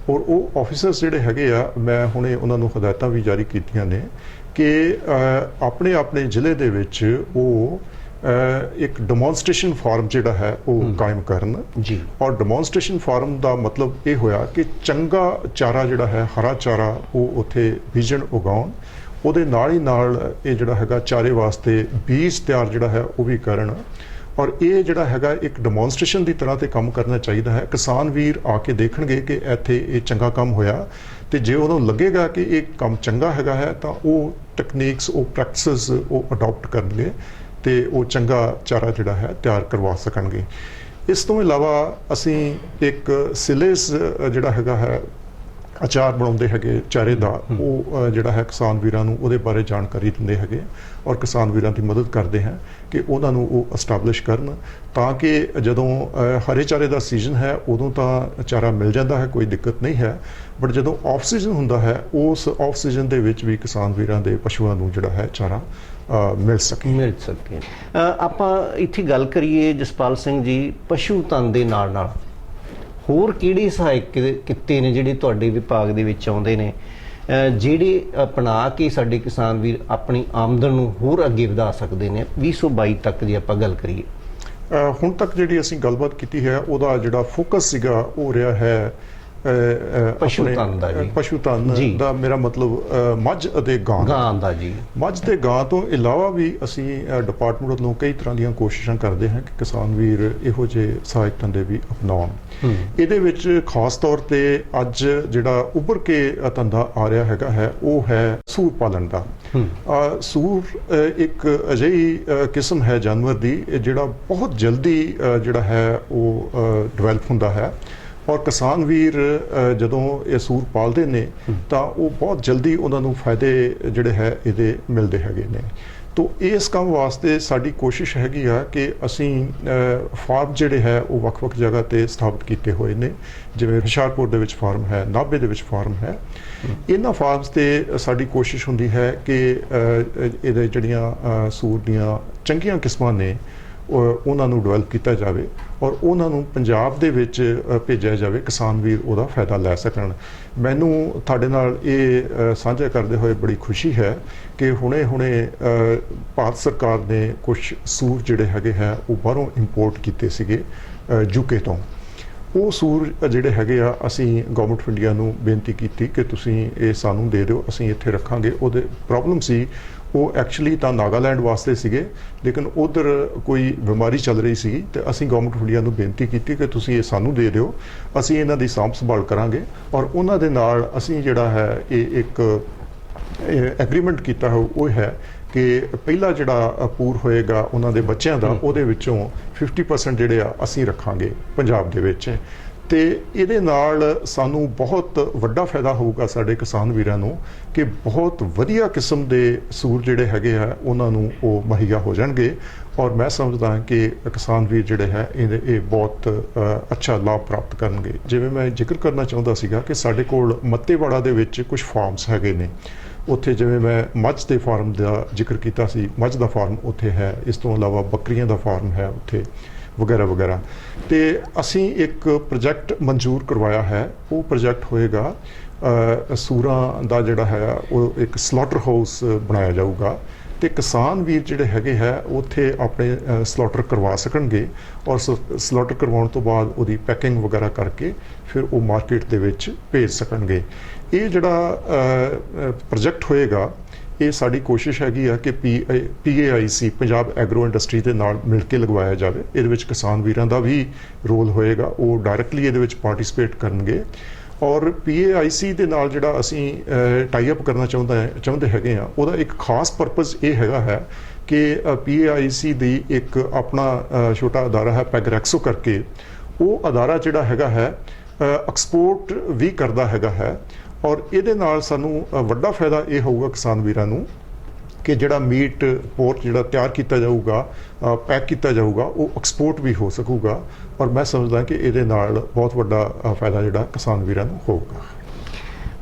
ਔਰ ਉਹ ਆਫੀਸਰਸ ਜਿਹੜੇ ਹੈਗੇ ਆ, ਮੈਂ ਹੁਣੇ ਉਹਨਾਂ ਨੂੰ ਹਦਾਇਤਾਂ ਵੀ ਜਾਰੀ ਕੀਤੀਆਂ ਨੇ ਕਿ ਆਪਣੇ ਆਪਣੇ ਜ਼ਿਲ੍ਹੇ ਦੇ ਵਿੱਚ ਉਹ ਇੱਕ ਡੈਮੋਨਸਟ੍ਰੇਸ਼ਨ ਫਾਰਮ ਜਿਹੜਾ ਹੈ ਉਹ ਕਾਇਮ ਕਰਨ ਜੀ। ਔਰ ਡੈਮੋਨਸਟ੍ਰੇਸ਼ਨ ਫਾਰਮ ਦਾ ਮਤਲਬ ਇਹ ਹੋਇਆ ਕਿ ਚੰਗਾ ਚਾਰਾ ਜਿਹੜਾ ਹੈ, ਹਰਾ ਚਾਰਾ, ਉਹ ਉੱਥੇ ਬੀਜਣ ਉਗਾਉਣ, ਉਹਦੇ ਨਾਲ ਹੀ ਨਾਲ ਇਹ ਜਿਹੜਾ ਹੈਗਾ ਚਾਰੇ ਵਾਸਤੇ ਬੀਜ ਤਿਆਰ ਜਿਹੜਾ ਹੈ ਉਹ ਵੀ ਕਰਨ ਔਰ ਇਹ ਜਿਹੜਾ ਹੈਗਾ ਇੱਕ ਡੈਮੋਨਸਟ੍ਰੇਸ਼ਨ ਦੀ ਤਰ੍ਹਾਂ ਤੇ ਕੰਮ ਕਰਨਾ ਚਾਹੀਦਾ ਹੈ। ਕਿਸਾਨ ਵੀਰ ਆ ਕੇ ਦੇਖਣਗੇ ਕਿ ਇੱਥੇ ਇਹ ਚੰਗਾ ਕੰਮ ਹੋਇਆ ਤੇ ਜੇ ਉਹਨਾਂ ਨੂੰ ਲੱਗੇਗਾ ਕਿ ਇਹ ਕੰਮ ਚੰਗਾ ਹੈਗਾ ਹੈ ਤਾਂ ਉਹ ਟੈਕਨੀਕਸ, ਉਹ ਪ੍ਰੈਕਟਿਸਿਸ ਉਹ ਅਡਾਪਟ ਕਰਨਗੇ ਤੇ ਉਹ ਚੰਗਾ ਚਾਰਾ ਜਿਹੜਾ ਹੈ ਤਿਆਰ ਕਰਵਾ ਸਕਣਗੇ। ਇਸ ਤੋਂ ਇਲਾਵਾ ਅਸੀਂ ਇੱਕ ਸਿਲੇਸ ਜਿਹੜਾ ਹੈਗਾ ਹੈ ਅਚਾਰ ਬਣਾਉਂਦੇ ਹੈਗੇ ਚਾਰੇ ਦਾ, ਉਹ ਜਿਹੜਾ ਹੈ ਕਿਸਾਨ ਵੀਰਾਂ ਨੂੰ ਉਹਦੇ ਬਾਰੇ ਜਾਣਕਾਰੀ ਦਿੰਦੇ ਹੈਗੇ ਔਰ ਕਿਸਾਨ ਵੀਰਾਂ ਦੀ ਮਦਦ ਕਰਦੇ ਹਾਂ ਕਿ ਉਹਨਾਂ ਨੂੰ ਉਹ ਐਸਟੈਬਲਿਸ਼ ਕਰਨ ਤਾਂ ਕਿ ਜਦੋਂ ਹਰੇ ਚਾਰੇ ਦਾ ਸੀਜ਼ਨ ਹੈ ਉਦੋਂ ਤਾਂ ਚਾਰਾ ਮਿਲ ਜਾਂਦਾ ਹੈ, ਕੋਈ ਦਿੱਕਤ ਨਹੀਂ ਹੈ, ਬਟ ਜਦੋਂ ਆਫ ਸੀਜ਼ਨ ਹੁੰਦਾ ਹੈ ਉਸ ਆਫ ਸੀਜ਼ਨ ਦੇ ਵਿੱਚ ਵੀ ਕਿਸਾਨ ਵੀਰਾਂ ਦੇ ਪਸ਼ੂਆਂ ਨੂੰ ਜਿਹੜਾ ਹੈ ਚਾਰਾ ਮਿਲ ਸਕੇ। ਆਪਾਂ ਇੱਥੇ ਗੱਲ ਕਰੀਏ ਜਸਪਾਲ ਸਿੰਘ ਜੀ, ਪਸ਼ੂ ਧਨ ਦੇ ਨਾਲ ਨਾਲ ਹੋਰ ਕਿਹੜੇ ਸਹਾਇਕ ਕਿੱਤੇ ਨੇ ਜਿਹੜੇ ਤੁਹਾਡੇ ਵਿਭਾਗ ਦੇ ਵਿੱਚ ਆਉਂਦੇ ਨੇ, ਜਿਹੜੇ ਅਪਣਾ ਕੇ ਸਾਡੇ ਕਿਸਾਨ ਵੀਰ ਆਪਣੀ ਆਮਦਨ ਨੂੰ ਹੋਰ ਅੱਗੇ ਵਧਾ ਸਕਦੇ ਨੇ 2022 ਤੱਕ ਜੇ ਆਪਾਂ ਗੱਲ ਕਰੀਏ? ਹੁਣ ਤੱਕ ਜਿਹੜੀ ਅਸੀਂ ਗੱਲਬਾਤ ਕੀਤੀ ਹੈ ਉਹਦਾ ਜਿਹੜਾ ਫੋਕਸ ਸੀਗਾ ਉਹ ਰਿਹਾ ਹੈ ਪਸ਼ੂ ਧਨ ਦਾ। ਮੇਰਾ ਮਤਲਬ ਮੱਝ ਅਤੇ ਗਾਂ ਦਾ ਜੀ। ਮੱਝ ਤੇ ਗਾਂ ਤੋਂ ਇਲਾਵਾ ਵੀ ਅਸੀਂ ਡਿਪਾਰਟਮੈਂਟ ਵੱਲੋਂ ਕਈ ਤਰ੍ਹਾਂ ਦੀਆਂ ਕੋਸ਼ਿਸ਼ਾਂ ਕਰਦੇ ਹਾਂ ਕਿ ਕਿਸਾਨ ਵੀਰ ਇਹੋ ਜਿਹੇ ਸਹਾਇਕ ਧੰਦੇ ਵੀ ਅਪਣਾਉਣ। ਇਹਦੇ ਵਿੱਚ ਖਾਸ ਤੌਰ ਤੇ ਅੱਜ ਜਿਹੜਾ ਉੱਭਰ ਕੇ ਧੰਦਾ ਆ ਰਿਹਾ ਹੈਗਾ ਹੈ ਉਹ ਹੈ ਸੂਰ ਪਾਲਣ ਦਾ। ਸੂਰ ਇੱਕ ਅਜਿਹੀ ਕਿਸਮ ਹੈ ਜਾਨਵਰ ਦੀ ਜਿਹੜਾ ਬਹੁਤ ਜਲਦੀ ਜਿਹੜਾ ਹੈ ਉਹ ਡਿਵੈਲਪ ਹੁੰਦਾ ਹੈ ਔਰ ਕਿਸਾਨ ਵੀਰ ਜਦੋਂ ਇਹ ਸੂਰ ਪਾਲਦੇ ਨੇ ਤਾਂ ਉਹ ਬਹੁਤ ਜਲਦੀ ਉਹਨਾਂ ਨੂੰ ਫਾਇਦੇ ਜਿਹੜੇ ਹੈ ਇਹਦੇ ਮਿਲਦੇ ਹੈਗੇ ਨੇ। ਤੋ ਇਸ ਕੰਮ ਵਾਸਤੇ ਸਾਡੀ ਕੋਸ਼ਿਸ਼ ਹੈਗੀ ਆ ਕਿ ਅਸੀਂ ਫਾਰਮ ਜਿਹੜੇ ਹੈ ਉਹ ਵੱਖ-ਵੱਖ ਜਗ੍ਹਾ ਤੇ ਸਥਾਪਿਤ ਕੀਤੇ ਹੋਏ ਨੇ, ਜਿਵੇਂ ਹੁਸ਼ਿਆਰਪੁਰ ਦੇ ਵਿੱਚ ਫਾਰਮ ਹੈ, ਨਾਭੇ ਦੇ ਵਿੱਚ ਫਾਰਮ ਹੈ। ਇਹਨਾਂ ਫਾਰਮਸ ਤੇ ਸਾਡੀ ਕੋਸ਼ਿਸ਼ ਹੁੰਦੀ ਹੈ ਕਿ ਇਹਦੇ ਜਿਹੜੀਆਂ ਸੂਰ ਦੀਆਂ ਚੰਗੀਆਂ ਕਿਸਮਾਂ ਨੇ ਉਹਨਾਂ ਨੂੰ ਡਿਵੈਲਪ ਕੀਤਾ ਜਾਵੇ ਔਰ ਉਹਨਾਂ ਨੂੰ ਪੰਜਾਬ ਦੇ ਵਿੱਚ ਭੇਜਿਆ ਜਾਵੇ, ਕਿਸਾਨ ਵੀਰ ਉਹਦਾ ਫਾਇਦਾ ਲੈ ਸਕਣ। ਮੈਨੂੰ ਤੁਹਾਡੇ ਨਾਲ ਇਹ ਸਾਂਝਾ ਕਰਦੇ ਹੋਏ ਬੜੀ ਖੁਸ਼ੀ ਹੈ ਕਿ ਹੁਣੇ ਭਾਰਤ ਸਰਕਾਰ ਨੇ ਕੁਝ ਸੂਰ ਜਿਹੜੇ ਹੈਗੇ ਹੈ ਉਹ ਬਾਹਰੋਂ ਇੰਪੋਰਟ ਕੀਤੇ ਸੀਗੇ ਯੂਕੇ ਤੋਂ। ਉਹ ਸੂਰ ਜਿਹੜੇ ਹੈਗੇ ਆ ਅਸੀਂ ਗਵਰਨਮੈਂਟ ਆਫ ਇੰਡੀਆ ਨੂੰ ਬੇਨਤੀ ਕੀਤੀ ਕਿ ਤੁਸੀਂ ਇਹ ਸਾਨੂੰ ਦੇ ਦਿਓ, ਅਸੀਂ ਇੱਥੇ ਰੱਖਾਂਗੇ। ਉਹਦੇ ਪ੍ਰੋਬਲਮ ਸੀ, ਉਹ ਐਕਚੁਅਲੀ ਤਾਂ ਨਾਗਾਲੈਂਡ ਵਾਸਤੇ ਸੀਗੇ ਲੇਕਿਨ ਉਧਰ ਕੋਈ ਬਿਮਾਰੀ ਚੱਲ ਰਹੀ ਸੀ ਤੇ ਅਸੀਂ ਗਵਰਨਮੈਂਟ ਆਫ ਇੰਡੀਆ ਨੂੰ ਬੇਨਤੀ ਕੀਤੀ ਕਿ ਤੁਸੀਂ ਇਹ ਸਾਨੂੰ ਦੇ ਦਿਓ, ਅਸੀਂ ਇਹਨਾਂ ਦੀ ਸਾਂਭ ਸੰਭਾਲ ਕਰਾਂਗੇ ਔਰ ਉਹਨਾਂ ਦੇ ਨਾਲ ਅਸੀਂ ਜਿਹੜਾ ਹੈ ਇਹ ਇੱਕ ਐਗਰੀਮੈਂਟ ਕੀਤਾ ਹੈ ਉਹ ਹੈ ਕਿ ਪਹਿਲਾ ਜਿਹੜਾ ਪੂਰ ਹੋਏਗਾ ਉਹਨਾਂ ਦੇ ਬੱਚਿਆਂ ਦਾ ਉਹਦੇ ਵਿੱਚੋਂ 50% ਜਿਹੜੇ ਆ ਅਸੀਂ ਰੱਖਾਂਗੇ ਪੰਜਾਬ ਦੇ ਵਿੱਚ ਤੇ ਇਹਦੇ ਨਾਲ ਸਾਨੂੰ ਬਹੁਤ ਵੱਡਾ ਫਾਇਦਾ ਹੋਊਗਾ ਸਾਡੇ ਕਿਸਾਨ ਵੀਰਾਂ ਨੂੰ ਕਿ ਬਹੁਤ ਵਧੀਆ ਕਿਸਮ ਦੇ ਸੂਰ ਜਿਹੜੇ ਹੈਗੇ ਆ ਉਹਨਾਂ ਨੂੰ ਉਹ ਮੁਹੱਈਆ ਹੋ ਜਾਣਗੇ। ਔਰ ਮੈਂ ਸਮਝਦਾ ਹਾਂ ਕਿ ਕਿਸਾਨ ਵੀਰ ਜਿਹੜੇ ਹੈ ਇਹ ਬਹੁਤ ਅੱਛਾ ਲਾਭ ਪ੍ਰਾਪਤ ਕਰਨਗੇ। ਜਿਵੇਂ ਮੈਂ ਜ਼ਿਕਰ ਕਰਨਾ ਚਾਹੁੰਦਾ ਸੀਗਾ ਕਿ ਸਾਡੇ ਕੋਲ ਮੱਤੇਵਾੜਾ ਦੇ ਵਿੱਚ ਕੁਝ ਫਾਰਮਸ ਹੈਗੇ ਨੇ, ਉੱਥੇ ਜਿਵੇਂ ਮੈਂ ਮੱਝ ਦੇ ਫਾਰਮ ਦਾ ਜ਼ਿਕਰ ਕੀਤਾ ਸੀ, ਮੱਝ ਦਾ ਫਾਰਮ ਉੱਥੇ ਹੈ, ਇਸ ਤੋਂ ਇਲਾਵਾ ਬੱਕਰੀਆਂ ਦਾ ਫਾਰਮ ਹੈ ਉੱਥੇ ਵਗੈਰਾ ਵਗੈਰਾ। ਤੇ ਅਸੀਂ ਇੱਕ ਪ੍ਰੋਜੈਕਟ ਮਨਜ਼ੂਰ ਕਰਵਾਇਆ ਹੈ, ਉਹ ਪ੍ਰੋਜੈਕਟ ਹੋਏਗਾ ਸੂਰਾਂ ਦਾ ਜਿਹੜਾ ਹੈ ਉਹ ਇੱਕ ਸਲਾਟਰ ਹਾਊਸ ਬਣਾਇਆ ਜਾਊਗਾ ਤੇ ਕਿਸਾਨ ਵੀਰ ਜਿਹੜੇ ਹੈਗੇ ਹੈ ਉੱਥੇ ਆਪਣੇ ਸਲਾਟਰ ਕਰਵਾ ਸਕਣਗੇ ਔਰ ਸਲਾਟਰ ਕਰਵਾਉਣ ਤੋਂ ਬਾਅਦ ਉਹਦੀ ਪੈਕਿੰਗ ਵਗੈਰਾ ਕਰਕੇ ਫਿਰ ਉਹ ਮਾਰਕੀਟ ਦੇ ਵਿੱਚ ਭੇਜ ਸਕਣਗੇ। ਇਹ ਜਿਹੜਾ ਪ੍ਰੋਜੈਕਟ ਹੋਏਗਾ ਇਹ ਸਾਡੀ ਕੋਸ਼ਿਸ਼ ਹੈਗੀ ਆ ਕਿ PAIC ਪੰਜਾਬ ਐਗਰੋ ਇੰਡਸਟਰੀ ਦੇ ਨਾਲ ਮਿਲ ਕੇ ਲਗਵਾਇਆ ਜਾਵੇ। ਇਹਦੇ ਵਿੱਚ ਕਿਸਾਨ ਵੀਰਾਂ ਦਾ ਵੀ ਰੋਲ ਹੋਏਗਾ, ਉਹ ਡਾਇਰੈਕਟਲੀ ਇਹਦੇ ਵਿੱਚ ਪਾਰਟਿਸਿਪੇਟ ਕਰਨਗੇ। ਔਰ PAIC ਦੇ ਨਾਲ ਜਿਹੜਾ ਅਸੀਂ ਟਾਈ ਅਪ ਕਰਨਾ ਚਾਹੁੰਦੇ ਹੈਗੇ ਆ, ਉਹਦਾ ਇੱਕ ਖਾਸ ਪਰਪਸ ਇਹ ਹੈਗਾ ਹੈ ਕਿ PAIC ਦੀ ਇੱਕ ਆਪਣਾ ਛੋਟਾ ਅਦਾਰਾ ਹੈ ਪੈਗਰੈਕਸੋ ਕਰਕੇ, ਉਹ ਅਦਾਰਾ ਜਿਹੜਾ ਹੈਗਾ ਹੈ ਐਕਸਪੋਰਟ ਵੀ ਕਰਦਾ ਹੈਗਾ ਹੈ। ਔਰ ਇਹਦੇ ਨਾਲ ਸਾਨੂੰ ਵੱਡਾ ਫਾਇਦਾ ਇਹ ਹੋਊਗਾ ਕਿਸਾਨ ਵੀਰਾਂ ਨੂੰ ਕਿ ਜਿਹੜਾ ਮੀਟ ਪੋਰਕ ਜਿਹੜਾ ਤਿਆਰ ਕੀਤਾ ਜਾਊਗਾ, ਪੈਕ ਕੀਤਾ ਜਾਊਗਾ, ਉਹ ਐਕਸਪੋਰਟ ਵੀ ਹੋ ਸਕੂਗਾ। ਔਰ ਮੈਂ ਸਮਝਦਾ ਕਿ ਇਹਦੇ ਨਾਲ ਬਹੁਤ ਵੱਡਾ ਫਾਇਦਾ ਜਿਹੜਾ ਕਿਸਾਨ ਵੀਰਾਂ ਨੂੰ ਹੋਊਗਾ।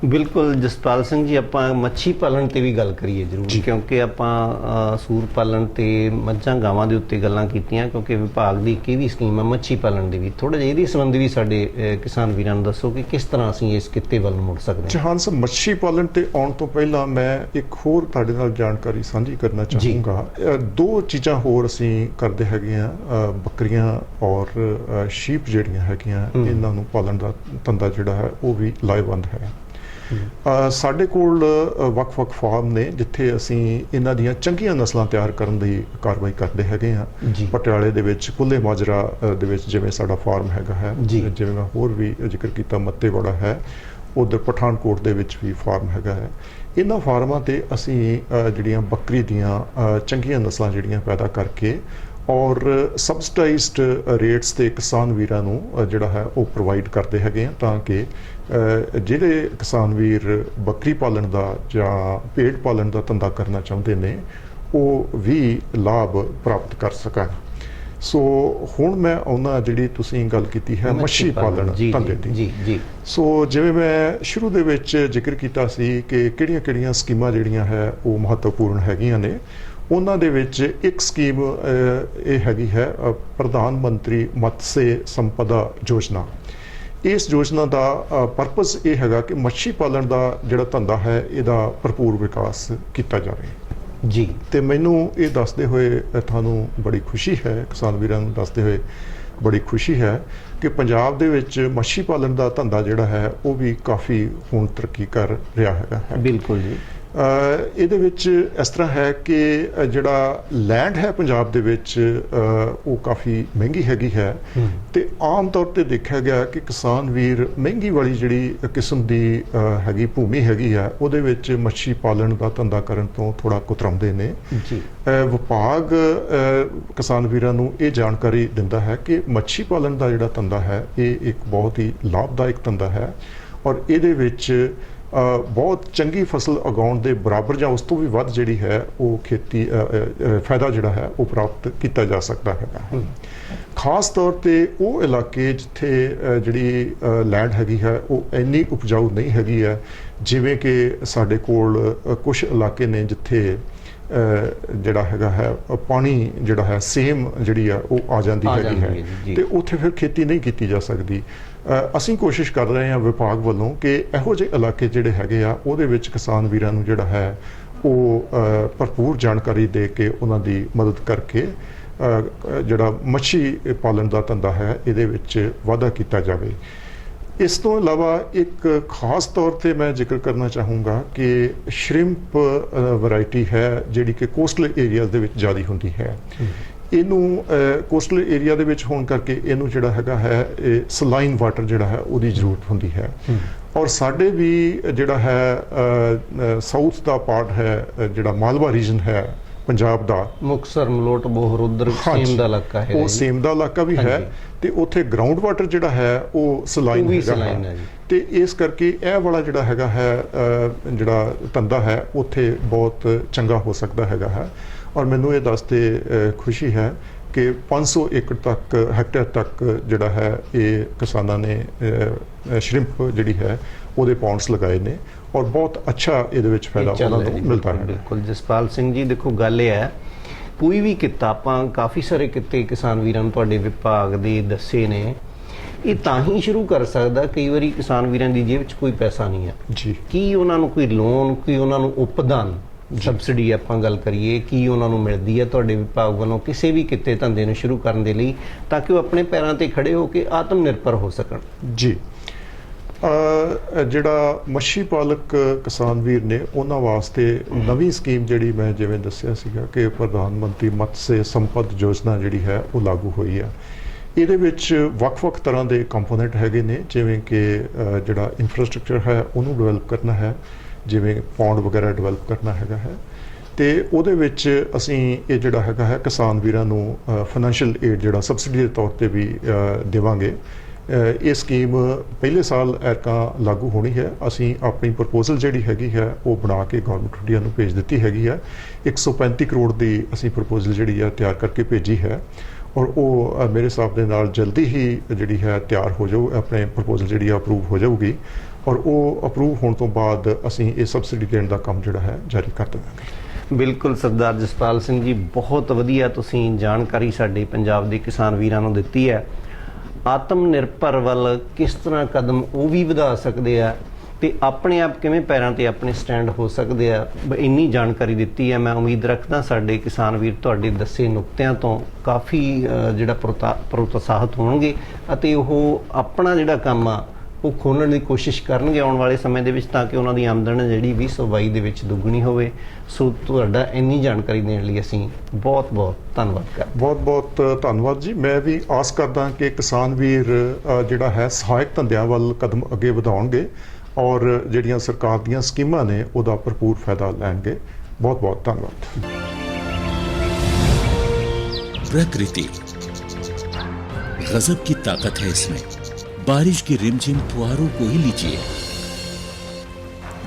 ਬਿਲਕੁਲ ਜਸਪਾਲ ਸਿੰਘ ਜੀ, ਆਪਾਂ ਮੱਛੀ ਪਾਲਣ ਤੇ ਵੀ ਗੱਲ ਕਰੀਏ ਜ਼ਰੂਰ, ਕਿਉਂਕਿ ਆਪਾਂ ਸੂਰ ਪਾਲਣ ਤੇ ਮੱਝਾਂ ਗਾਵਾਂ ਦੇ ਉੱਤੇ ਗੱਲਾਂ ਕੀਤੀਆਂ, ਕਿਉਂਕਿ ਵਿਭਾਗ ਦੀ ਇੱਕ ਇਹ ਵੀ ਸਕੀਮ ਹੈ ਮੱਛੀ ਪਾਲਣ ਦੀ ਵੀ। ਥੋੜਾ ਜਿਹਾ ਇਹਦੇ ਸੰਬੰਧ ਵੀ ਸਾਡੇ ਕਿਸਾਨ ਵੀਰਾਂ ਨੂੰ ਦੱਸੋ ਕਿ ਕਿਸ ਤਰ੍ਹਾਂ ਅਸੀਂ ਇਸ ਕਿੱਤੇ ਵੱਲ ਮੁੜ ਸਕਦੇ ਹਾਂ। ਜਹਾਨ ਸਾਹਿਬ, ਮੱਛੀ ਪਾਲਣ ਤੇ ਆਉਣ ਤੋਂ ਪਹਿਲਾਂ ਮੈਂ ਇੱਕ ਹੋਰ ਤੁਹਾਡੇ ਨਾਲ ਜਾਣਕਾਰੀ ਸਾਂਝੀ ਕਰਨਾ ਚਾਹੂੰਗਾ। ਦੋ ਚੀਜ਼ਾਂ ਹੋਰ ਅਸੀਂ ਕਰਦੇ ਹੈਗੇ ਆ, ਬੱਕਰੀਆਂ ਔਰ ਸ਼ੀਪ ਜਿਹੜੀਆਂ ਹੈਗੀਆਂ ਇਹਨਾਂ ਨੂੰ ਪਾਲਣ ਦਾ ਧੰਦਾ ਜਿਹੜਾ ਹੈ ਉਹ ਵੀ ਲਾਹੇਵੰਦ ਹੈ। ਸਾਡੇ ਕੋਲ ਵੱਖ-ਵੱਖ ਫਾਰਮ ਨੇ ਜਿੱਥੇ ਅਸੀਂ ਇਹਨਾਂ ਦੀਆਂ ਚੰਗੀਆਂ ਨਸਲਾਂ ਤਿਆਰ ਕਰਨ ਦੀ ਕਾਰਵਾਈ ਕਰਦੇ ਹੈਗੇ ਆ। ਪਟਿਆਲੇ ਦੇ ਵਿੱਚ ਕੁੱਲੇ ਮਾਜਰਾ ਦੇ ਵਿੱਚ ਜਿਵੇਂ ਸਾਡਾ ਫਾਰਮ ਹੈਗਾ ਹੈ, ਜਿਵੇਂ ਮੈਂ ਹੋਰ ਵੀ ਜ਼ਿਕਰ ਕੀਤਾ ਮੱਤੇਵਾੜਾ ਹੈ, ਉਧਰ ਪਠਾਨਕੋਟ ਦੇ ਵਿੱਚ ਵੀ ਫਾਰਮ ਹੈਗਾ ਹੈ। ਇਹਨਾਂ ਫਾਰਮਾਂ ਤੇ ਅਸੀਂ ਜਿਹੜੀਆਂ ਬੱਕਰੀ ਦੀਆਂ ਚੰਗੀਆਂ ਨਸਲਾਂ ਜਿਹੜੀਆਂ ਪੈਦਾ ਕਰਕੇ ਔਰ ਸਬਸਿਡਾਈਜ਼ਡ ਰੇਟਸ ਤੇ ਕਿਸਾਨ ਵੀਰਾਂ ਨੂੰ ਜਿਹੜਾ ਹੈ ਉਹ ਪ੍ਰੋਵਾਈਡ ਕਰਦੇ ਹੈਗੇ ਆ, ਤਾਂ ਕਿ ਜਿਹੜੇ ਕਿਸਾਨ ਵੀਰ ਬੱਕਰੀ ਪਾਲਣ ਦਾ ਜਾਂ ਭੇਡ ਪਾਲਣ ਦਾ ਧੰਦਾ ਕਰਨਾ ਚਾਹੁੰਦੇ ਨੇ ਉਹ ਵੀ ਲਾਭ ਪ੍ਰਾਪਤ ਕਰ ਸਕਣ। ਸੋ ਹੁਣ ਮੈਂ ਆਉਣਾ ਜਿਹੜੀ ਤੁਸੀਂ ਗੱਲ ਕੀਤੀ ਹੈ ਮੱਛੀ ਪਾਲਣ ਧੰਦੇ ਦੀ। ਸੋ ਜਿਵੇਂ ਮੈਂ ਸ਼ੁਰੂ ਦੇ ਵਿੱਚ ਜ਼ਿਕਰ ਕੀਤਾ ਸੀ ਕਿ ਕਿਹੜੀਆਂ ਸਕੀਮਾਂ ਜਿਹੜੀਆਂ ਹੈ ਉਹ ਮਹੱਤਵਪੂਰਨ ਹੈਗੀਆਂ ਨੇ, ਉਹਨਾਂ ਦੇ ਵਿੱਚ ਇੱਕ ਸਕੀਮ ਇਹ ਹੈਗੀ ਹੈ ਪ੍ਰਧਾਨ ਮੰਤਰੀ ਮਤस्य ਸੰਪਦਾ ਯੋਜਨਾ। ਇਸ ਯੋਜਨਾ ਦਾ ਪਰਪਸ ਇਹ ਹੈਗਾ ਕਿ ਮੱਛੀ ਪਾਲਣ ਦਾ ਜਿਹੜਾ ਧੰਦਾ ਹੈ ਇਹਦਾ ਭਰਪੂਰ ਵਿਕਾਸ ਕੀਤਾ ਜਾਵੇ ਜੀ। ਤੇ ਮੈਨੂੰ ਇਹ ਦੱਸਦੇ ਹੋਏ ਤੁਹਾਨੂੰ ਬੜੀ ਖੁਸ਼ੀ ਹੈ, ਕਿਸਾਨ ਵੀਰਾਂ ਨੂੰ ਦੱਸਦੇ ਹੋਏ ਬੜੀ ਖੁਸ਼ੀ ਹੈ ਕਿ ਪੰਜਾਬ ਦੇ ਵਿੱਚ ਮੱਛੀ ਪਾਲਣ ਦਾ ਧੰਦਾ ਜਿਹੜਾ ਹੈ ਉਹ ਵੀ ਕਾਫੀ ਹੁਣ ਤਰੱਕੀ ਕਰ ਰਿਹਾ ਹੈਗਾ। ਬਿਲਕੁਲ ਜੀ। ਇਹਦੇ ਵਿੱਚ ਇਸ ਤਰ੍ਹਾਂ ਹੈ ਕਿ ਜਿਹੜਾ ਲੈਂਡ ਹੈ ਪੰਜਾਬ ਦੇ ਵਿੱਚ ਉਹ ਕਾਫੀ ਮਹਿੰਗੀ ਹੈਗੀ ਹੈ ਤੇ ਆਮ ਤੌਰ ਤੇ ਦੇਖਿਆ ਗਿਆ ਕਿ ਕਿਸਾਨ ਵੀਰ ਮਹਿੰਗੀ ਵਾਲੀ ਜਿਹੜੀ ਕਿਸਮ ਦੀ ਹੈਗੀ ਭੂਮੀ ਹੈਗੀ ਆ ਉਹਦੇ ਵਿੱਚ ਮੱਛੀ ਪਾਲਣ ਦਾ ਧੰਦਾ ਕਰਨ ਤੋਂ ਥੋੜਾ ਕੁਤਰਾਉਂਦੇ ਨੇ। ਵਿਭਾਗ ਕਿਸਾਨ ਵੀਰਾਂ ਨੂੰ ਇਹ ਜਾਣਕਾਰੀ ਦਿੰਦਾ ਹੈ ਕਿ ਮੱਛੀ ਪਾਲਣ ਦਾ ਜਿਹੜਾ ਧੰਦਾ ਹੈ ਇਹ ਇੱਕ ਬਹੁਤ ਹੀ ਲਾਭਦਾਇਕ ਧੰਦਾ ਹੈ ਔਰ ਇਹਦੇ ਵਿੱਚ ਬਹੁਤ ਚੰਗੀ ਫਸਲ ਉਗਾਉਣ ਦੇ ਬਰਾਬਰ ਜਾਂ ਉਸ ਤੋਂ ਵੀ ਵੱਧ ਜਿਹੜੀ ਹੈ ਉਹ ਖੇਤੀ ਫਾਇਦਾ ਜਿਹੜਾ ਹੈ ਉਹ ਪ੍ਰਾਪਤ ਕੀਤਾ ਜਾ ਸਕਦਾ ਹੈਗਾ। ਖਾਸ ਤੌਰ ਤੇ ਉਹ ਇਲਾਕੇ ਜਿੱਥੇ ਜਿਹੜੀ ਲੈਂਡ ਹੈਗੀ ਹੈ ਉਹ ਇੰਨੀ ਉਪਜਾਊ ਨਹੀਂ ਹੈਗੀ ਹੈ, ਜਿਵੇਂ ਕਿ ਸਾਡੇ ਕੋਲ ਕੁਝ ਇਲਾਕੇ ਨੇ ਜਿੱਥੇ ਜਿਹੜਾ ਹੈਗਾ ਹੈ ਪਾਣੀ ਜਿਹੜਾ ਹੈ ਸੇਮ ਜਿਹੜੀ ਆ ਉਹ ਆ ਜਾਂਦੀ ਹੈਗੀ ਹੈ ਤੇ ਉੱਥੇ ਫਿਰ ਖੇਤੀ ਨਹੀਂ ਕੀਤੀ ਜਾ ਸਕਦੀ। ਅਸੀਂ ਕੋਸ਼ਿਸ਼ ਕਰ ਰਹੇ ਹਾਂ ਵਿਭਾਗ ਵੱਲੋਂ ਕਿ ਇਹੋ ਜਿਹੇ ਇਲਾਕੇ ਜਿਹੜੇ ਹੈਗੇ ਆ ਉਹਦੇ ਵਿੱਚ ਕਿਸਾਨ ਵੀਰਾਂ ਨੂੰ ਜਿਹੜਾ ਹੈ ਉਹ ਭਰਪੂਰ ਜਾਣਕਾਰੀ ਦੇ ਕੇ ਉਹਨਾਂ ਦੀ ਮਦਦ ਕਰਕੇ ਜਿਹੜਾ ਮੱਛੀ ਪਾਲਣ ਦਾ ਧੰਦਾ ਹੈ ਇਹਦੇ ਵਿੱਚ ਵਾਧਾ ਕੀਤਾ ਜਾਵੇ। ਇਸ ਤੋਂ ਇਲਾਵਾ ਇੱਕ ਖਾਸ ਤੌਰ ਤੇ ਮੈਂ ਜ਼ਿਕਰ ਕਰਨਾ ਚਾਹੂੰਗਾ ਕਿ ਸ਼੍ਰਿੰਪ ਵੈਰਾਈਟੀ ਹੈ ਜਿਹੜੀ ਕਿ ਕੋਸਟਲ ਏਰੀਆਜ਼ ਦੇ ਵਿੱਚ ਜ਼ਿਆਦਾ ਹੁੰਦੀ ਹੈ। ਇਹਨੂੰ ਕੋਸਟਲ ਏਰੀਆ ਦੇ ਵਿੱਚ ਹੋਣ ਕਰਕੇ ਇਹਨੂੰ ਜਿਹੜਾ ਹੈਗਾ ਹੈ ਇਹ ਸਲਾਈਨ ਵਾਟਰ ਜਿਹੜਾ ਹੈ ਉਹਦੀ ਜ਼ਰੂਰਤ ਹੁੰਦੀ ਹੈ ਔਰ ਸਾਡੇ ਵੀ ਜਿਹੜਾ ਹੈ ਸਾਊਥ ਦਾ ਪਾਰਟ ਹੈ ਜਿਹੜਾ ਮਾਲਵਾ ਰੀਜਨ ਹੈ ਪੰਜਾਬ ਦਾ ਮੁਕਤਸਰ ਮਲੋਟ ਬੋਹਰ ਉਧਰ ਹਾਂਜੀ, ਸੇਮ ਦਾ ਇਲਾਕਾ ਹੈ ਉਹ ਸੇਮ ਦਾ ਇਲਾਕਾ ਵੀ ਹੈ ਤੇ ਉੱਥੇ ਗਰਾਊਂਡ ਵਾਟਰ ਜਿਹੜਾ ਹੈ ਉਹ ਸਲਾਈਨ ਵੀ ਹੈਗਾ saline ਹੈ ਹੈ ਜੀ। ਤੇ ਇਸ ਕਰਕੇ ਇਹ ਵਾਲਾ ਜਿਹੜਾ ਹੈਗਾ ਹੈ ਜਿਹੜਾ ਧੰਦਾ ਹੈ ਉੱਥੇ ਬਹੁਤ ਚੰਗਾ ਹੋ ਸਕਦਾ ਹੈਗਾ ਹੈ। ਔਰ ਮੈਨੂੰ ਇਹ ਦੱਸਦੇ ਖੁਸ਼ੀ ਹੈ ਕਿ 500 ਏਕੜ ਤੱਕ ਹੈਕਟੇਅਰ ਤੱਕ ਜਿਹੜਾ ਹੈ ਇਹ ਕਿਸਾਨਾਂ ਨੇ ਸ਼ਰਿੰਪ ਜਿਹੜੀ ਹੈ ਉਹਦੇ ਪੌਂਡਸ ਲਗਾਏ ਨੇ ਔਰ ਬਹੁਤ ਅੱਛਾ ਇਹਦੇ ਵਿੱਚ ਫਾਇਦਾ ਉਹਨਾਂ ਨੂੰ ਮਿਲਦਾ ਹੈ। ਬਿਲਕੁਲ ਜਸਪਾਲ ਸਿੰਘ ਜੀ, ਦੇਖੋ ਗੱਲ ਇਹ ਹੈ, ਕੋਈ ਵੀ ਕਿੱਤਾ, ਆਪਾਂ ਕਾਫੀ ਸਾਰੇ ਕਿੱਤੇ ਕਿਸਾਨ ਵੀਰਾਂ ਨੂੰ ਤੁਹਾਡੇ ਵਿਭਾਗ ਦੇ ਦੱਸੇ ਨੇ, ਇਹ ਤਾਂ ਹੀ ਸ਼ੁਰੂ ਕਰ ਸਕਦਾ, ਕਈ ਵਾਰੀ ਕਿਸਾਨ ਵੀਰਾਂ ਦੀ ਜੇਬ 'ਚ ਕੋਈ ਪੈਸਾ ਨਹੀਂ ਹੈ ਜੀ, ਕੀ ਉਹਨਾਂ ਨੂੰ ਕੋਈ ਲੋਨ, ਕੀ ਉਹਨਾਂ ਨੂੰ ਉਪਦਾਨ, ਸਬਸਿਡੀ ਆਪਾਂ ਗੱਲ ਕਰੀਏ, ਕੀ ਉਹਨਾਂ ਨੂੰ ਮਿਲਦੀ ਹੈ ਤੁਹਾਡੇ ਵਿਭਾਗ ਵੱਲੋਂ ਕਿਸੇ ਵੀ ਕਿੱਤੇ ਧੰਦੇ ਨੂੰ ਸ਼ੁਰੂ ਕਰਨ ਦੇ ਲਈ, ਤਾਂ ਕਿ ਉਹ ਆਪਣੇ ਪੈਰਾਂ ਤੇ ਖੜੇ ਹੋ ਕੇ ਆਤਮ ਨਿਰਭਰ ਹੋ ਸਕਣ? ਜੀ, ਜਿਹੜਾ ਮੱਛੀ ਪਾਲਕ ਕਿਸਾਨ ਵੀਰ ਨੇ ਉਹਨਾਂ ਵਾਸਤੇ ਨਵੀਂ ਸਕੀਮ ਜਿਹੜੀ ਮੈਂ ਜਿਵੇਂ ਦੱਸਿਆ ਸੀਗਾ ਕਿ ਪ੍ਰਧਾਨ ਮੰਤਰੀ ਮਤस्य ਸੰਪਦ ਯੋਜਨਾ ਜਿਹੜੀ ਹੈ ਉਹ ਲਾਗੂ ਹੋਈ ਆ। ਇਹਦੇ ਵਿੱਚ ਵੱਖ-ਵੱਖ ਤਰ੍ਹਾਂ ਦੇ ਕੰਪੋਨੈਂਟ ਹੈਗੇ ਨੇ, ਜਿਵੇਂ ਕਿ ਜਿਹੜਾ ਇਨਫਰਾਸਟ੍ਰਕਚਰ ਹੈ ਉਹਨੂੰ ਡਿਵੈਲਪ ਕਰਨਾ ਹੈ, ਜਿਵੇਂ ਪੌਂਡ ਵਗੈਰਾ ਡਿਵੈਲਪ ਕਰਨਾ ਹੈਗਾ ਹੈ, ਤੇ ਉਹਦੇ ਵਿੱਚ ਅਸੀਂ ਇਹ ਜਿਹੜਾ ਹੈਗਾ ਹੈ ਕਿਸਾਨ ਵੀਰਾਂ ਨੂੰ ਫਾਈਨੈਂਸ਼ੀਅਲ ਏਡ ਜਿਹੜਾ ਸਬਸਿਡੀ ਦੇ ਤੌਰ ਤੇ ਵੀ ਦੇਵਾਂਗੇ। ਇਹ ਸਕੀਮ ਪਹਿਲੇ ਸਾਲ ਐਰਕਾ ਲਾਗੂ ਹੋਣੀ ਹੈ। ਅਸੀਂ ਆਪਣੀ ਪ੍ਰਪੋਜ਼ਲ ਜਿਹੜੀ ਹੈਗੀ ਹੈ ਉਹ ਬਣਾ ਕੇ ਗਵਰਨਮੈਂਟ ਇੰਡੀਆ ਨੂੰ ਭੇਜ ਦਿੱਤੀ ਹੈਗੀ ਹੈ। 135 ਕਰੋੜ ਦੀ ਅਸੀਂ ਪ੍ਰਪੋਜ਼ਲ ਜਿਹੜੀ ਹੈ ਤਿਆਰ ਕਰਕੇ ਭੇਜੀ ਹੈ ਔਰ ਉਹ ਮੇਰੇ ਹਿਸਾਬ ਦੇ ਨਾਲ ਜਲਦੀ ਹੀ ਜਿਹੜੀ ਹੈ ਤਿਆਰ ਹੋ ਜਾਊ, ਆਪਣੇ ਪ੍ਰਪੋਜ਼ਲ ਜਿਹੜੀ ਆ ਅਪਰੂਵ ਹੋ ਜਾਊਗੀ ਔਰ ਉਹ ਅਪਰੂਵ ਹੋਣ ਤੋਂ ਬਾਅਦ ਅਸੀਂ ਇਹ ਸਬਸਿਡੀ ਦੇਣ ਦਾ ਕੰਮ ਜਿਹੜਾ ਹੈ ਜਾਰੀ ਕਰ ਦੇਵਾਂਗੇ। ਬਿਲਕੁਲ ਸਰਦਾਰ ਜਸਪਾਲ ਸਿੰਘ ਜੀ, ਬਹੁਤ ਵਧੀਆ ਤੁਸੀਂ ਜਾਣਕਾਰੀ ਸਾਡੇ ਪੰਜਾਬ ਦੇ ਕਿਸਾਨ ਵੀਰਾਂ ਨੂੰ ਦਿੱਤੀ ਹੈ। ਆਤਮ ਨਿਰਭਰ ਵੱਲ ਕਿਸ ਤਰ੍ਹਾਂ ਕਦਮ ਉਹ ਵੀ ਵਧਾ ਸਕਦੇ ਆ ਤੇ ਆਪਣੇ ਆਪ ਕਿਵੇਂ ਪੈਰਾਂ ਤੇ ਆਪਣੇ ਸਟੈਂਡ ਹੋ ਸਕਦੇ ਆ, ਇੰਨੀ ਜਾਣਕਾਰੀ ਦਿੱਤੀ ਹੈ। ਮੈਂ ਉਮੀਦ ਰੱਖਦਾ ਸਾਡੇ ਕਿਸਾਨ ਵੀਰ ਤੁਹਾਡੇ ਦੱਸੇ ਨੁਕਤਿਆਂ ਤੋਂ ਕਾਫੀ ਜਿਹੜਾ ਪ੍ਰੋਤਸਾਹਿਤ ਹੋਣਗੇ ਅਤੇ ਉਹ ਆਪਣਾ ਜਿਹੜਾ ਕੰਮ ਆ ਉਹ ਖੋਲ੍ਹਣ ਦੀ ਕੋਸ਼ਿਸ਼ ਕਰਨਗੇ ਆਉਣ ਵਾਲੇ ਸਮੇਂ ਦੇ ਵਿੱਚ, ਤਾਂ ਕਿ ਉਹਨਾਂ ਦੀ ਆਮਦਨ ਜਿਹੜੀ 2022 ਦੇ ਵਿੱਚ ਦੁੱਗਣੀ ਹੋਵੇ। ਸੋ ਤੁਹਾਡਾ ਇੰਨੀ ਜਾਣਕਾਰੀ ਦੇਣ ਲਈ ਅਸੀਂ ਬਹੁਤ ਬਹੁਤ ਧੰਨਵਾਦ ਕਰਦੇ। ਬਹੁਤ ਬਹੁਤ ਧੰਨਵਾਦ ਜੀ। ਮੈਂ ਵੀ ਆਸ ਕਰਦਾ ਕਿ ਕਿਸਾਨ ਵੀਰ ਜਿਹੜਾ ਹੈ ਸਹਾਇਕ ਧੰਦਿਆਂ ਵੱਲ ਕਦਮ ਅੱਗੇ ਵਧਾਉਣਗੇ ਔਰ ਜਿਹੜੀਆਂ ਸਰਕਾਰ ਦੀਆਂ ਸਕੀਮਾਂ ਨੇ ਉਹਦਾ ਭਰਪੂਰ ਫਾਇਦਾ ਲੈਣਗੇ। बहुत बहुत धन्यवाद। प्रकृति गजब की ताकत है इसमें। बारिश की रिमझिम फुहारों को ही लीजिए,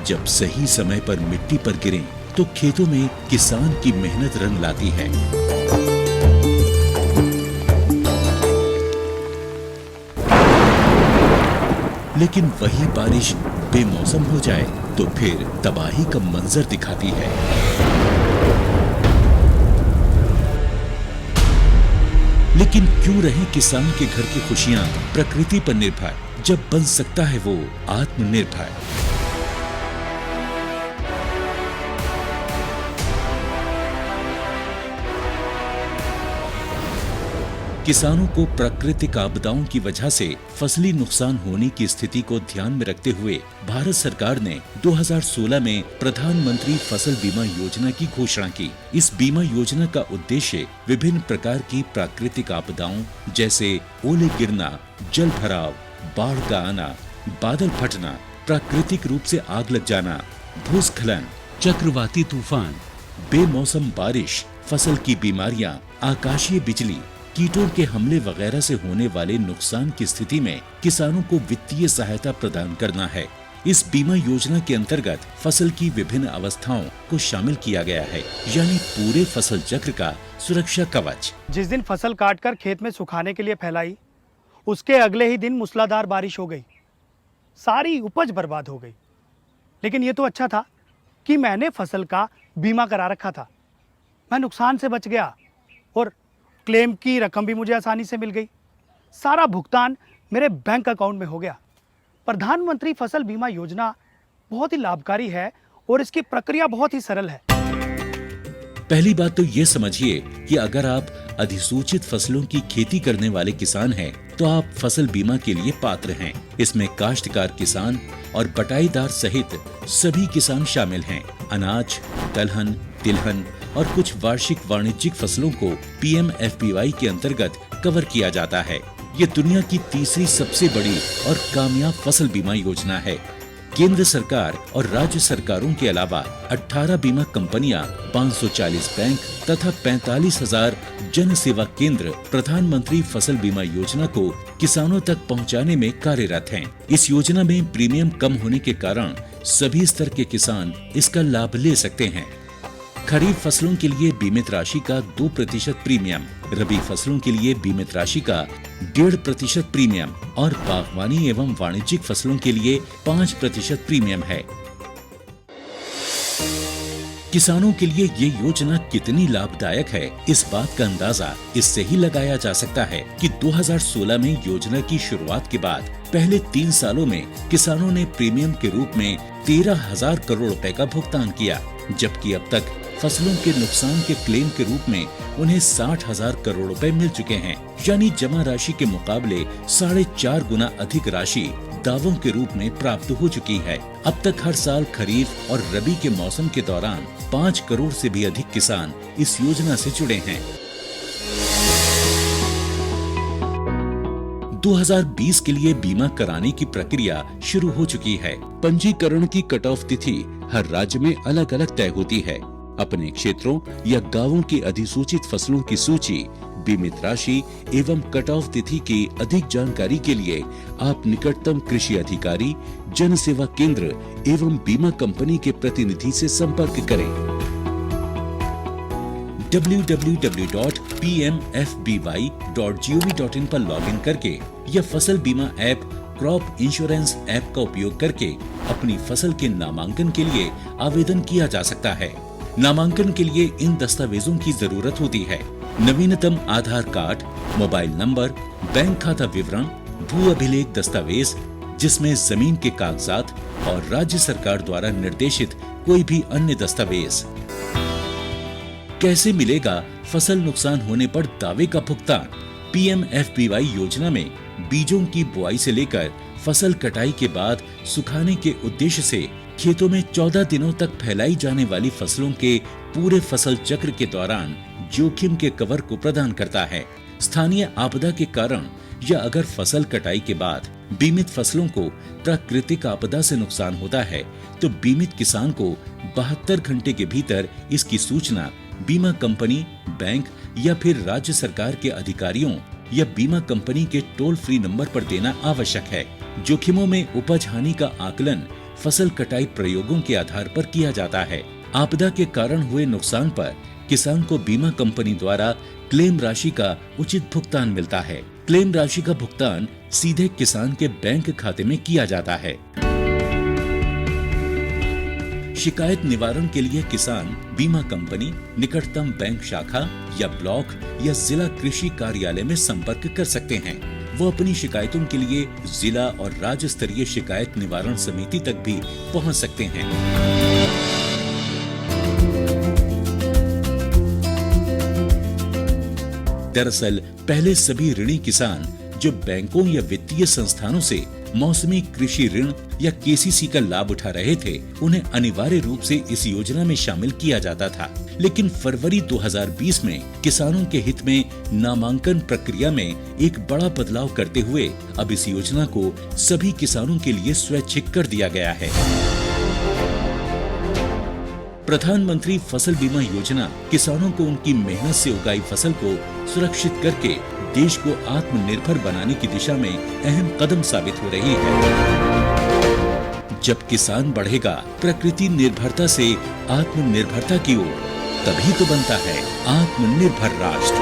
जब सही समय पर मिट्टी पर गिरें तो खेतों में किसान की मेहनत रंग लाती है। लेकिन वही बारिश बेमौसम हो जाए तो फिर तबाही का मंजर दिखाती है। लेकिन क्यों रहे किसान के घर की खुशियां प्रकृति पर निर्भर, जब बन सकता है वो आत्मनिर्भर। किसानों को प्राकृतिक आपदाओं की वजह से फसली नुकसान होने की स्थिति को ध्यान में रखते हुए भारत सरकार ने 2016 में प्रधानमंत्री फसल बीमा योजना की घोषणा की। इस बीमा योजना का उद्देश्य विभिन्न प्रकार की प्राकृतिक आपदाओं जैसे ओले गिरना, जल भराव, बाढ़ का आना, बादल फटना, प्राकृतिक रूप से आग लग जाना, भूस्खलन, चक्रवाती तूफान, बेमौसम बारिश, फसल की बीमारियां, आकाशीय बिजली, कीटों के हमले वगैरह से होने वाले नुकसान की स्थिति में किसानों को वित्तीय सहायता प्रदान करना है। इस बीमा योजना के अंतर्गत फसल की विभिन्न अवस्थाओं को शामिल किया गया है, यानी पूरे फसल चक्र का सुरक्षा कवच। जिस दिन फसल काटकर खेत में सुखाने के लिए फैलाई, उसके अगले ही दिन मूसलाधार बारिश हो गई, सारी उपज बर्बाद हो गई। लेकिन ये तो अच्छा था कि मैंने फसल का बीमा करा रखा था, मैं नुकसान से बच गया और क्लेम की रकम भी मुझे आसानी से मिल गई। सारा भुगतान मेरे बैंक अकाउंट में हो गया। प्रधानमंत्री फसल बीमा योजना बहुत ही लाभकारी है और इसकी प्रक्रिया बहुत ही सरल है। पहली बात तो ये समझिए कि अगर आप अधिसूचित फसलों की खेती करने वाले किसान हैं, तो आप फसल बीमा के लिए पात्र हैं। इसमें काश्तकार किसान और बटाईदार सहित सभी किसान शामिल हैं। अनाज, दलहन, तिलहन और कुछ वार्षिक वाणिज्यिक फसलों को PMFBY के अंतर्गत कवर किया जाता है। ये दुनिया की तीसरी सबसे बड़ी और कामयाब फसल बीमा योजना है। केंद्र सरकार और राज्य सरकारों के अलावा 18 बीमा कंपनियां, 540 बैंक तथा 45,000 जन सेवा केंद्र प्रधानमंत्री फसल बीमा योजना को किसानों तक पहुंचाने में कार्यरत हैं। इस योजना में प्रीमियम कम होने के कारण सभी स्तर के किसान इसका लाभ ले सकते हैं। खरीफ फसलों के लिए बीमित राशि का 2% प्रीमियम, रबी फसलों के लिए बीमित राशि का 1.5% प्रीमियम और बागवानी एवं वाणिज्यिक फसलों के लिए 5% प्रीमियम है। किसानों के लिए ये योजना कितनी लाभदायक है, इस बात का अंदाजा इससे ही लगाया जा सकता है कि 2016 में योजना की शुरुआत के बाद पहले 3 सालों में किसानों ने प्रीमियम के रूप में 13,000 करोड़ रुपए का भुगतान किया, जबकि अब तक फसलों के नुकसान के क्लेम के रूप में उन्हें 60,000 करोड़ रुपए मिल चुके हैं। यानी जमा राशि के मुकाबले 4.5 गुना अधिक राशि दावों के रूप में प्राप्त हो चुकी है। अब तक हर साल खरीफ और रबी के मौसम के दौरान 5 करोड़ से भी अधिक किसान इस योजना से जुड़े हैं। 2020 के लिए बीमा कराने की प्रक्रिया शुरू हो चुकी है। पंजीकरण की कट ऑफ तिथि हर राज्य में अलग अलग तय होती है। अपने क्षेत्रों या गांवों की अधिसूचित फसलों की सूची, बीमित राशि एवं कट ऑफ तिथि की अधिक जानकारी के लिए आप निकटतम कृषि अधिकारी, जन सेवा केंद्र एवं बीमा कंपनी के प्रतिनिधि से संपर्क करें। www.pmfby.gov.in पर लॉगिन करके या फसल बीमा ऐप क्रॉप इंश्योरेंस ऐप का उपयोग करके अपनी फसल के नामांकन के लिए आवेदन किया जा सकता है। नामांकन के लिए इन दस्तावेजों की जरूरत होती है: नवीनतम आधार कार्ड, मोबाइल नंबर, बैंक खाता विवरण, भू अभिलेख दस्तावेज जिसमें जमीन के कागजात और राज्य सरकार द्वारा निर्देशित कोई भी अन्य दस्तावेज। कैसे मिलेगा फसल नुकसान होने पर दावे का भुगतान? PMFBY योजना में बीजों की बुआई से लेकर फसल कटाई के बाद सुखाने के उद्देश्य से खेतों में 14 दिनों तक फैलाई जाने वाली फसलों के पूरे फसल चक्र के दौरान जोखिम के कवर को प्रदान करता है। स्थानीय आपदा के कारण या अगर फसल कटाई के बाद बीमित फसलों को प्राकृतिक आपदा से नुकसान होता है तो बीमित किसान को 72 घंटे के भीतर इसकी सूचना बीमा कंपनी, बैंक या फिर राज्य सरकार के अधिकारियों या बीमा कंपनी के टोल फ्री नंबर पर देना आवश्यक है। जोखिमों में उपज हानि का आकलन फसल कटाई प्रयोगों के आधार पर किया जाता है। आपदा के कारण हुए नुकसान पर किसान को बीमा कंपनी द्वारा क्लेम राशि का उचित भुगतान मिलता है। क्लेम राशि का भुगतान सीधे किसान के बैंक खाते में किया जाता है। शिकायत निवारण के लिए किसान बीमा कंपनी, निकटतम बैंक शाखा या ब्लॉक या जिला कृषि कार्यालय में संपर्क कर सकते हैं। वो अपनी शिकायतों के लिए जिला और राज्य स्तरीय शिकायत निवारण समिति तक भी पहुंच सकते हैं। दरअसल पहले सभी ऋणी किसान जो बैंकों या वित्तीय संस्थानों से मौसमी कृषि ऋण या KCC का लाभ उठा रहे थे, उन्हें अनिवार्य रूप से इस योजना में शामिल किया जाता था। लेकिन फरवरी 2020 में किसानों के हित में नामांकन प्रक्रिया में एक बड़ा बदलाव करते हुए अब इस योजना को सभी किसानों के लिए स्वैच्छिक कर दिया गया है। प्रधानमंत्री फसल बीमा योजना किसानों को उनकी मेहनत से उगाई फसल को सुरक्षित करके देश को आत्मनिर्भर बनाने की दिशा में अहम कदम साबित हो रही है। जब किसान बढ़ेगा प्रकृति निर्भरता से आत्मनिर्भरता की ओर, तभी तो बनता है आत्मनिर्भर राष्ट्र।